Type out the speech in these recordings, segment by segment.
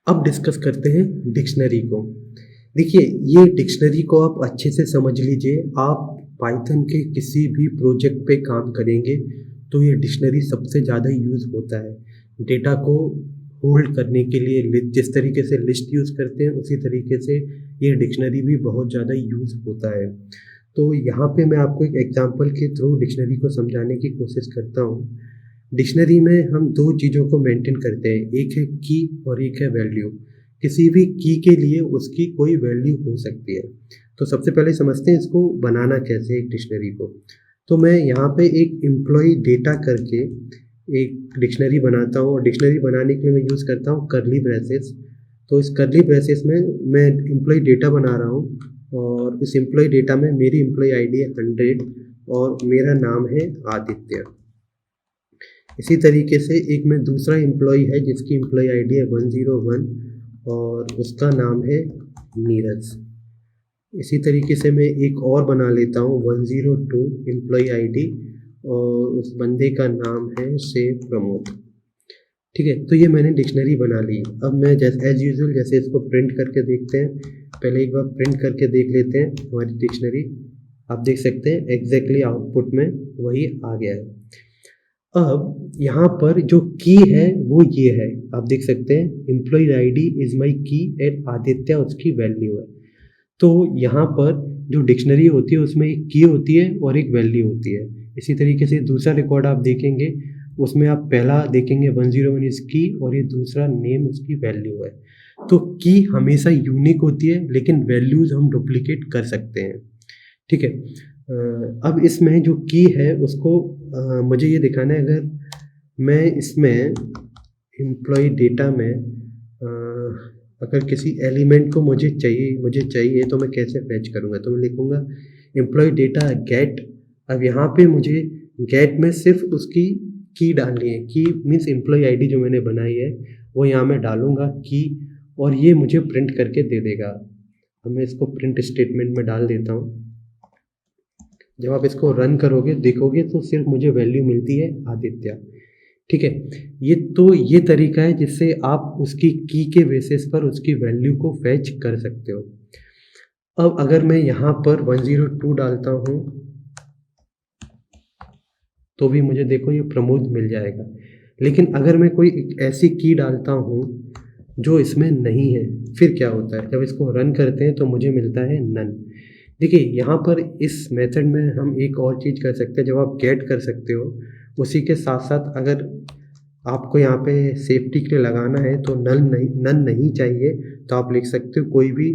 अब डिस्कस करते हैं डिक्शनरी को। देखिए, ये डिक्शनरी को आप अच्छे से समझ लीजिए। आप पाइथन के किसी भी प्रोजेक्ट पे काम करेंगे तो ये डिक्शनरी सबसे ज़्यादा यूज़ होता है। डेटा को होल्ड करने के लिए जिस तरीके से लिस्ट यूज़ करते हैं उसी तरीके से ये डिक्शनरी भी बहुत ज़्यादा यूज़ होता है। तो यहाँ पे मैं आपको एक एग्जांपल के थ्रू डिक्शनरी को समझाने की कोशिश करता हूँ। डिक्शनरी में हम 2 चीज़ों को मेंटेन करते हैं, एक है की और एक है वैल्यू। किसी भी की के लिए उसकी कोई वैल्यू हो सकती है। तो सबसे पहले समझते हैं इसको बनाना कैसे है एक डिक्शनरी को। तो मैं यहाँ पे एक एम्प्लॉयी डेटा करके एक डिक्शनरी बनाता हूँ और डिक्शनरी बनाने के लिए मैं यूज़ करता हूँ कर्ली ब्रेसेस। तो इस कर्ली ब्रेसेस में मैं एम्प्लॉयी डेटा बना रहा हूँ और इस एम्प्लॉयी डेटा में मेरी एम्प्लॉयी आईडी है 100 और मेरा नाम है आदित्य। इसी तरीके से एक में दूसरा एम्प्लॉयी है जिसकी एम्प्लॉयी आईडी है 101 और उसका नाम है नीरज। इसी तरीके से मैं एक और बना लेता हूँ 102 एम्प्लॉयी आईडी और उस बंदे का नाम है से प्रमोद। ठीक है, तो ये मैंने डिक्शनरी बना ली। अब मैं जैसे एज यूजुअल जैसे इसको प्रिंट करके देखते हैं। पहले एक बार प्रिंट करके देख लेते हैं हमारी डिक्शनरी। आप देख सकते हैं एग्जैक्टली आउटपुट में वही आ गया है। अब यहाँ पर जो की है वो ये है, आप देख सकते हैं एम्प्लॉयी आईडी इज माई की एंड आदित्य उसकी वैल्यू है। तो यहाँ पर जो डिक्शनरी होती है उसमें एक की होती है और एक वैल्यू होती है। इसी तरीके से दूसरा रिकॉर्ड आप देखेंगे उसमें आप पहला देखेंगे 101 इज की और ये दूसरा नेम उसकी वैल्यू है। तो की हमेशा यूनिक होती है लेकिन वैल्यूज हम डुप्लीकेट कर सकते हैं। ठीक है, अब इसमें जो की है उसको मुझे ये दिखाना है। अगर मैं इसमें एम्प्लॉयी डेटा में अगर किसी एलिमेंट को मुझे चाहिए तो मैं कैसे फैच करूँगा। तो मैं लिखूँगा एम्प्लॉयी डेटा गेट। अब यहाँ पे मुझे गेट में सिर्फ उसकी की डालनी है। की मीन्स एम्प्लॉयी आईडी जो मैंने बनाई है वो यहाँ मैं डालूँगा की और ये मुझे प्रिंट करके दे देगा। अब मैं इसको प्रिंट स्टेटमेंट में डाल देता हूँ। जब आप इसको रन करोगे देखोगे तो सिर्फ मुझे वैल्यू मिलती है आदित्य। ठीक है, ये तरीका है जिससे आप उसकी की के बेसिस पर उसकी वैल्यू को फैच कर सकते हो। अब अगर मैं यहाँ पर 102 डालता हूँ तो भी मुझे देखो ये प्रमोद मिल जाएगा। लेकिन अगर मैं कोई एक ऐसी की डालता हूँ जो इसमें नहीं है फिर क्या होता है, जब इसको रन करते हैं तो मुझे मिलता है नन। देखिए यहाँ पर इस मेथड में हम एक और चीज़ कर सकते हैं। जब आप गेट कर सकते हो उसी के साथ साथ अगर आपको यहाँ पे सेफ्टी के लिए लगाना है तो नन नहीं चाहिए तो आप लिख सकते हो कोई भी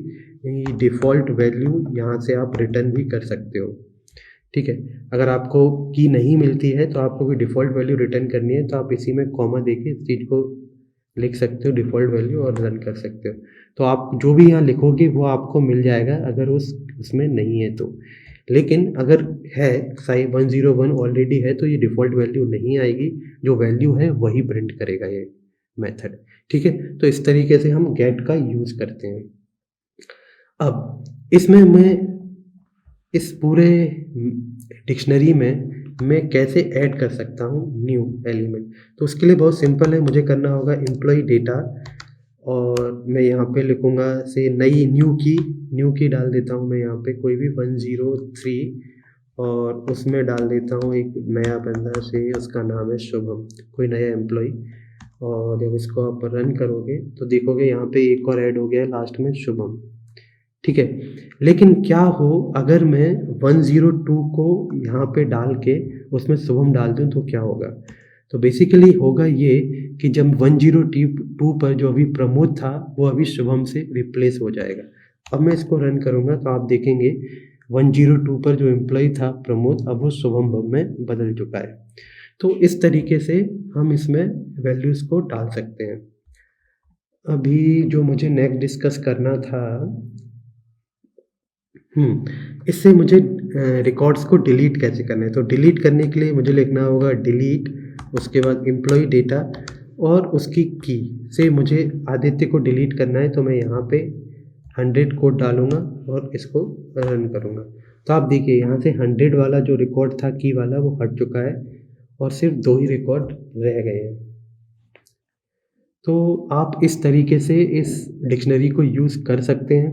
डिफ़ॉल्ट वैल्यू यहाँ से आप रिटर्न भी कर सकते हो। ठीक है, अगर आपको की नहीं मिलती है तो आपको कोई डिफ़ॉल्ट वैल्यू रिटर्न करनी है तो आप इसी में कॉमा देके इस चीज़ को लिख सकते हो डिफ़ॉल्ट वैल्यू और रन कर सकते हो। तो आप जो भी यहाँ लिखोगे वो आपको मिल जाएगा अगर उसमें नहीं है तो। लेकिन अगर है साई 101 ऑलरेडी है तो ये डिफ़ॉल्ट वैल्यू नहीं आएगी, जो वैल्यू है वही प्रिंट करेगा ये मेथड। ठीक है, तो इस तरीके से हम गेट का यूज़ करते हैं। अब इसमें मैं इस पूरे डिक्शनरी में मैं कैसे ऐड कर सकता हूँ न्यू एलिमेंट। तो उसके लिए बहुत सिंपल है, मुझे करना होगा एम्प्लॉयी डेटा और मैं यहाँ पे लिखूँगा से नई न्यू की डाल देता हूँ मैं यहाँ पे कोई भी 103 और उसमें डाल देता हूँ एक नया बंदा से उसका नाम है शुभम, कोई नया एम्प्लॉयी। और जब इसको आप रन करोगे तो देखोगे यहाँ पे एक और ऐड हो गया है लास्ट में शुभम। ठीक है, लेकिन क्या हो अगर मैं 102 को यहाँ पे डाल के उसमें शुभम डाल दूँ तो क्या होगा। तो बेसिकली होगा ये कि जब 102 पर जो अभी प्रमोद था वो अभी शुभम से रिप्लेस हो जाएगा। अब मैं इसको रन करूँगा तो आप देखेंगे 102 पर जो एम्प्लॉय था प्रमोद अब वो शुभम में बदल चुका है। तो इस तरीके से हम इसमें वैल्यूज़ को डाल सकते हैं। अभी जो मुझे नेक्स्ट डिस्कस करना था इससे मुझे रिकॉर्ड्स को डिलीट कैसे करना है। तो डिलीट करने के लिए मुझे लिखना होगा डिलीट, उसके बाद एम्प्लॉयी डेटा और उसकी की से मुझे आदित्य को डिलीट करना है। तो मैं यहाँ पे 100 कोड डालूँगा और इसको रन करूँगा। तो आप देखिए यहाँ से 100 वाला जो रिकॉर्ड था की वाला वो हट चुका है और सिर्फ 2 ही रिकॉर्ड रह गए हैं। तो आप इस तरीके से इस डिक्शनरी को यूज़ कर सकते हैं।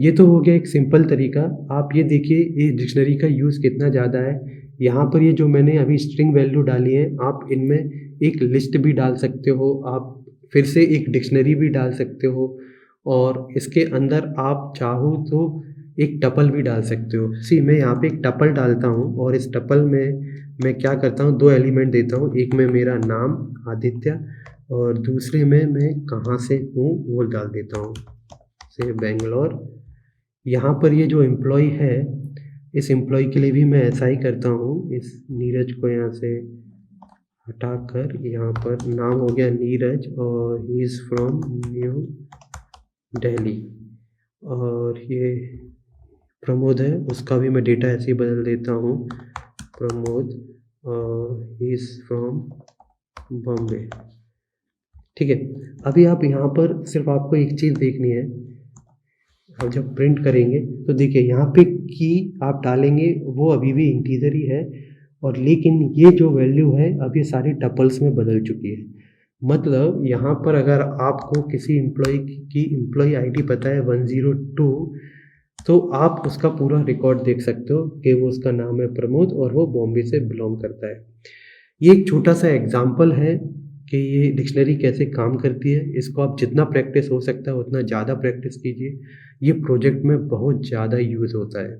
ये तो हो गया एक सिंपल तरीका। आप ये देखिए इस डिक्शनरी का यूज़ कितना ज़्यादा है। यहाँ पर ये जो मैंने अभी स्ट्रिंग वैल्यू डाली है, आप इनमें एक लिस्ट भी डाल सकते हो, आप फिर से एक डिक्शनरी भी डाल सकते हो और इसके अंदर आप चाहो तो एक टपल भी डाल सकते हो। मैं यहाँ पे एक टपल डालता हूँ और इस टपल में मैं क्या करता हूँ, 2 एलिमेंट देता हूँ। एक में मेरा नाम आदित्य और दूसरे में मैं कहाँ से हूँ वो डाल देता हूँ, से बैंगलोर। यहाँ पर ये जो एम्प्लॉयी है, इस एम्प्लॉयी के लिए भी मैं ऐसा ही करता हूँ। इस नीरज को यहाँ से हटाकर यहाँ पर नाम हो गया नीरज और he is from new Delhi. और ये प्रमोद है, उसका भी मैं डेटा ऐसे ही बदल देता हूँ, प्रमोद और ही इज़ फ्रॉम बॉम्बे। ठीक है, अभी आप यहाँ पर सिर्फ आपको एक चीज़ देखनी है। और जब प्रिंट करेंगे तो देखिए यहाँ पे की आप डालेंगे वो अभी भी इंटीजर ही है, और लेकिन ये जो वैल्यू है अब ये सारी टपल्स में बदल चुकी है। मतलब यहाँ पर अगर आपको किसी एम्प्लॉय की एम्प्लॉय आईडी पता है 102, तो आप उसका पूरा रिकॉर्ड देख सकते हो कि वो उसका नाम है प्रमोद और वो बॉम्बे से बिलोंग करता है। ये एक छोटा सा एग्जाम्पल है कि ये डिक्शनरी कैसे काम करती है। इसको आप जितना प्रैक्टिस हो सकता है उतना ज़्यादा प्रैक्टिस कीजिए। ये प्रोजेक्ट में बहुत ज़्यादा यूज़ होता है।